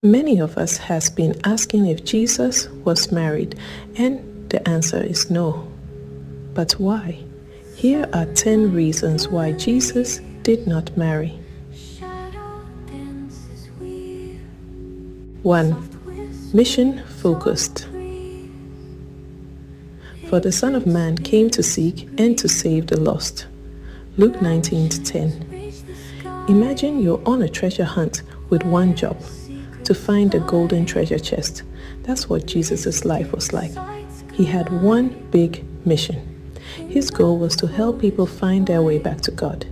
Many of us has been asking if Jesus was married, and the answer is no. But why? Here are 10 reasons why Jesus did not marry. 1. Mission focused. For the Son of Man came to seek and to save the lost. Luke 19:10. Imagine you're on a treasure hunt with one job, to find the golden treasure chest. That's what Jesus' life was like. He had one big mission. His goal was to help people find their way back to God,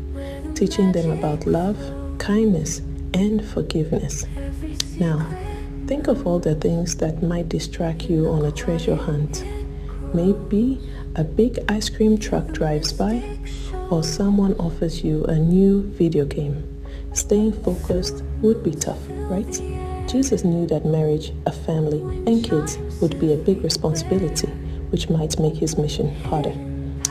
teaching them about love, kindness, and forgiveness. Now, think of all the things that might distract you on a treasure hunt. Maybe a big ice cream truck drives by, or someone offers you a new video game. Staying focused would be tough, right? Jesus knew that marriage, a family, and kids would be a big responsibility, which might make his mission harder.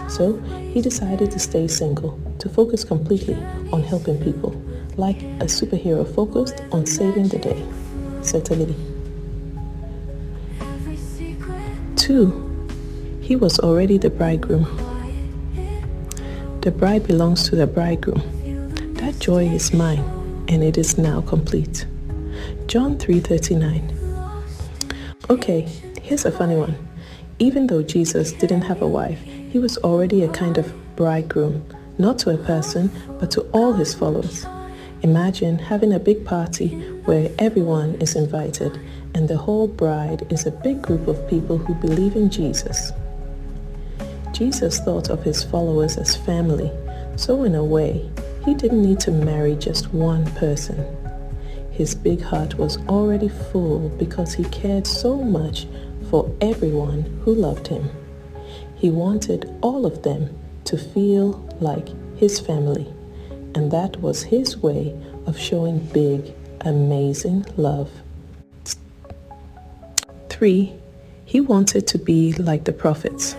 So he decided to stay single, to focus completely on helping people, like a superhero focused on saving the day. Certainly. 2. He was already the bridegroom. The bride belongs to the bridegroom. That joy is mine, and it is now complete. John 3:39. Okay, here's a funny one. Even though Jesus didn't have a wife, he was already a kind of bridegroom, not to a person, but to all his followers. Imagine having a big party where everyone is invited, and the whole bride is a big group of people who believe in Jesus. Jesus thought of his followers as family, so in a way, he didn't need to marry just one person. His big heart was already full because he cared so much for everyone who loved him. He wanted all of them to feel like his family, and that was his way of showing big, amazing love. 3. He wanted to be like the prophets.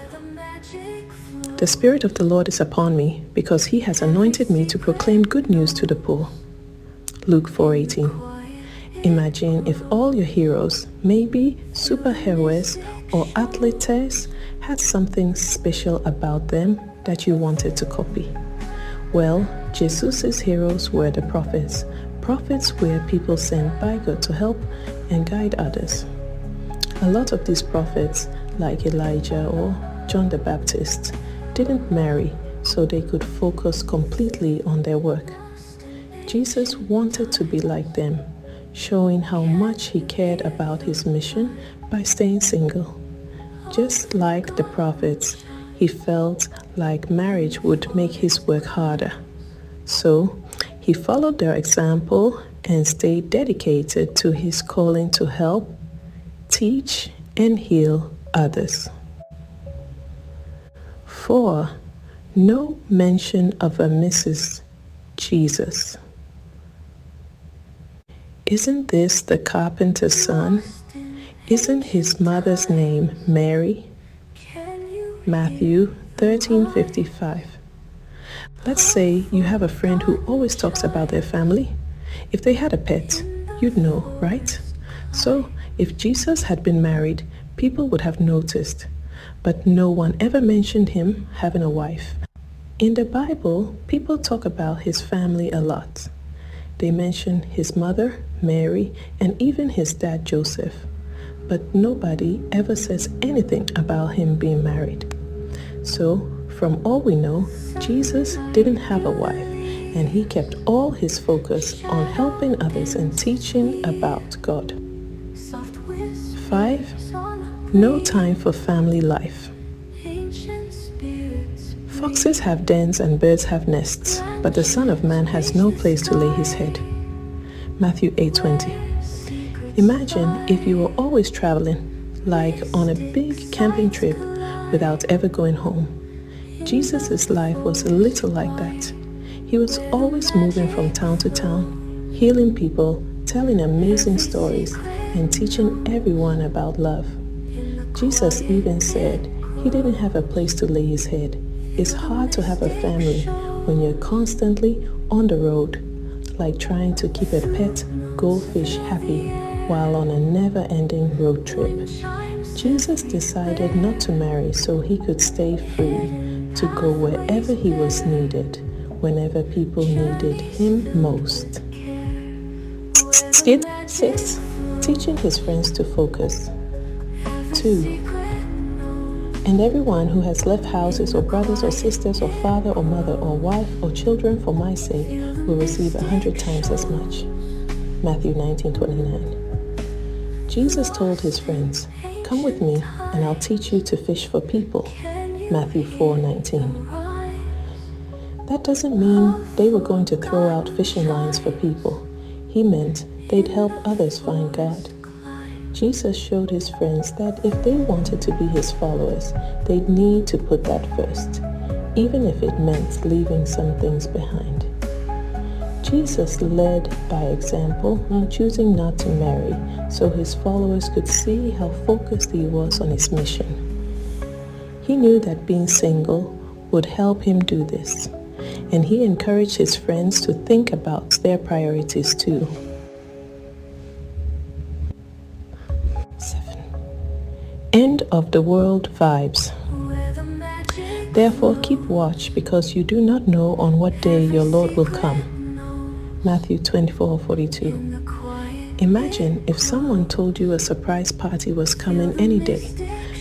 The Spirit of the Lord is upon me because he has anointed me to proclaim good news to the poor. Luke 4:18. Imagine if all your heroes, maybe superheroes or athletes, had something special about them that you wanted to copy. Well, Jesus' heroes were the prophets. Prophets were people sent by God to help and guide others. A lot of these prophets, like Elijah or John the Baptist, didn't marry so they could focus completely on their work. Jesus wanted to be like them, showing how much he cared about his mission by staying single. Just like the prophets, he felt like marriage would make his work harder. So he followed their example and stayed dedicated to his calling to help, teach, and heal others. 4. No mention of a Mrs. Jesus. Isn't this the carpenter's son? Isn't his mother's name Mary? Matthew 13:55. Let's say you have a friend who always talks about their family. If they had a pet, you'd know, right? So, if Jesus had been married, people would have noticed. But no one ever mentioned him having a wife. In the Bible, people talk about his family a lot. They mention his mother, Mary, and even his dad, Joseph. But nobody ever says anything about him being married. So, from all we know, Jesus didn't have a wife, and he kept all his focus on helping others and teaching about God. 5. No time for family life. Foxes have dens and birds have nests, but the Son of Man has no place to lay his head. Matthew 8:20. Imagine if you were always traveling, like on a big camping trip, without ever going home. Jesus' life was a little like that. He was always moving from town to town, healing people, telling amazing stories, and teaching everyone about love. Jesus even said he didn't have a place to lay his head. It's hard to have a family when you're constantly on the road, like trying to keep a pet goldfish happy while on a never-ending road trip. Jesus decided not to marry so he could stay free to go wherever he was needed, whenever people needed him most. 6. Teaching his friends to focus. 2. And everyone who has left houses or brothers or sisters or father or mother or wife or children for my sake will receive 100 times as much. Matthew 19:29. Jesus told his friends, "Come with me and I'll teach you to fish for people." Matthew 4:19. That doesn't mean they were going to throw out fishing lines for people. He meant they'd help others find God. Jesus showed his friends that if they wanted to be his followers, they'd need to put that first, even if it meant leaving some things behind. Jesus led by example in choosing not to marry so his followers could see how focused he was on his mission. He knew that being single would help him do this, and he encouraged his friends to think about their priorities too. 7. End of the world vibes. Therefore keep watch, because you do not know on what day your Lord will come. Matthew 24:42. Imagine if someone told you a surprise party was coming any day,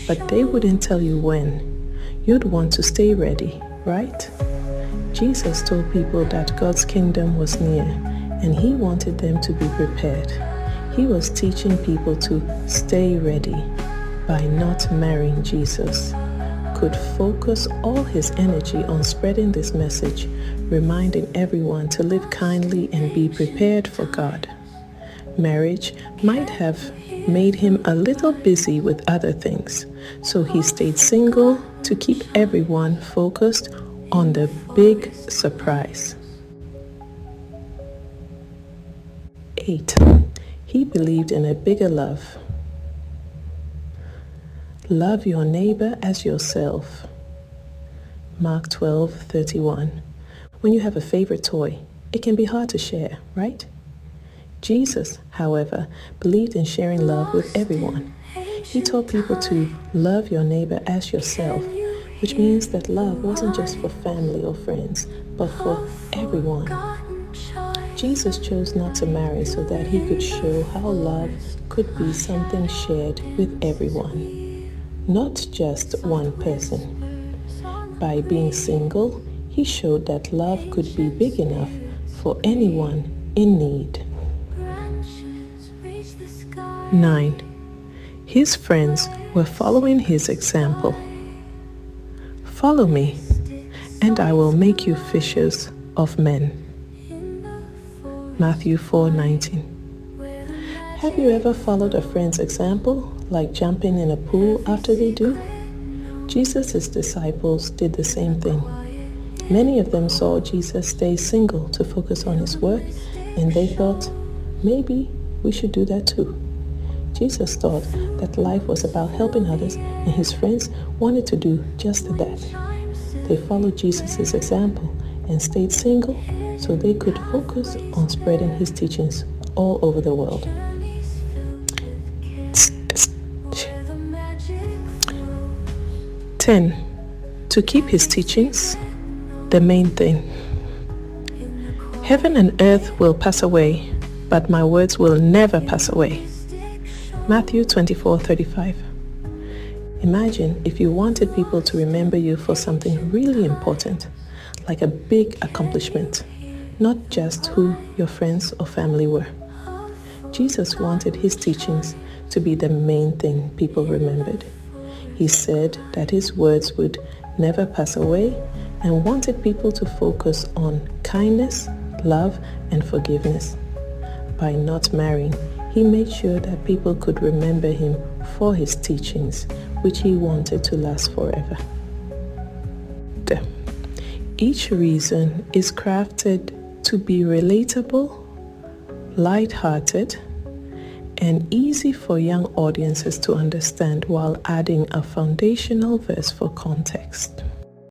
but they wouldn't tell you when. You'd want to stay ready, right? Jesus told people that God's kingdom was near, and he wanted them to be prepared. He was teaching people to stay ready by not marrying Jesus. Could focus all his energy on spreading this message, reminding everyone to live kindly and be prepared for God. Marriage might have made him a little busy with other things, so he stayed single to keep everyone focused on the big surprise. 8. He believed in a bigger love. Love your neighbor as yourself. Mark 12:31. When you have a favorite toy, it can be hard to share, right? Jesus, however, believed in sharing love with everyone. He taught people to love your neighbor as yourself, which means that love wasn't just for family or friends, but for everyone. Jesus chose not to marry so that he could show how love could be something shared with everyone, not just one person. By being single, he showed that love could be big enough for anyone in need. 9. His friends were following his example. Follow me, and I will make you fishers of men. Matthew 4:19. Have you ever followed a friend's example, like jumping in a pool after they do? Jesus' disciples did the same thing. Many of them saw Jesus stay single to focus on his work, and they thought, maybe we should do that too. Jesus thought that life was about helping others, and his friends wanted to do just that. They followed Jesus' example and stayed single so they could focus on spreading his teachings all over the world. 10. To keep his teachings the main thing. Heaven and earth will pass away, but my words will never pass away. Matthew 24:35. Imagine if you wanted people to remember you for something really important, like a big accomplishment, not just who your friends or family were. Jesus wanted his teachings to be the main thing people remembered. He said that his words would never pass away and wanted people to focus on kindness, love, and forgiveness. By not marrying, he made sure that people could remember him for his teachings, which he wanted to last forever. Each reason is crafted to be relatable, light-hearted, and easy for young audiences to understand, while adding a foundational verse for context.